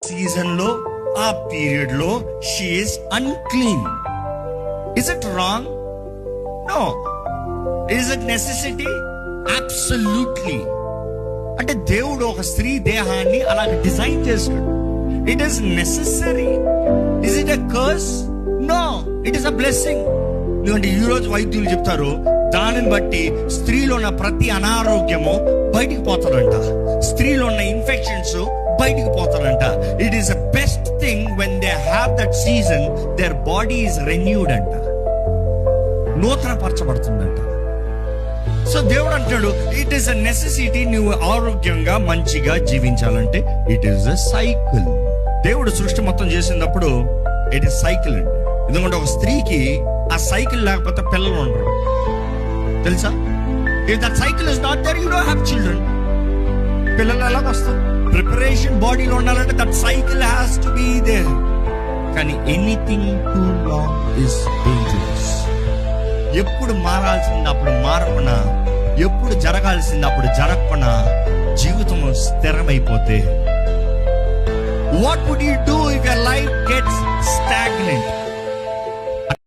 Season లో, ఆ period లో she is unclean. Is it wrong? No. Is it necessity? Absolutely. అంటే దేవుడు ఒక స్త్రీ దేహాన్ని అలాగే డిజైన్ చేశాడు. It is necessary. Is it a curse? No, it is a blessing. ఎందుకంటే ఈ రోజు వైద్యులు చెప్తారు, దానిని బట్టి స్త్రీలో ఉన్న ప్రతి అనారోగ్యము బయటికి పోతారంట, స్త్రీలో ఉన్న ఇన్ఫెక్షన్స్ బయటికి పోతారంట. It is the best thing when they have that season, their body is renewed అంట, నూతన పరచబడుతుందంట. సో దేవుడు అంటాడు, ఇట్ ఈస్ అ నెసెసిటీ. నువ్వు ఆరోగ్యంగా మంచిగా జీవించాలంటే ఇట్ ఈస్ అ సైకిల్. దేవుడు సృష్టి మొత్తం చేసినప్పుడు ఇట్ ఈస్ సైకిల్ అండి. ఎందుకంటే ఒక స్త్రీకి ఆ సైకిల్ లేకపోతే పిల్లలు ఉండరు, తెలుసా? If that cycle is not there, you don't have children. పిల్లలు ఎలా వస్తారు? ప్రిపరేషన్ బాడీలో ఉండాలంటే that cycle has to be there. కానీ anything too long is dangerous. ఎప్పుడు మారాల్సింది అప్పుడు మారకుండా, ఎప్పుడు జరగాల్సింది అప్పుడు జరగకుండా జీవితం స్థిరమైపోతే, what would you do if your life gets stagnant?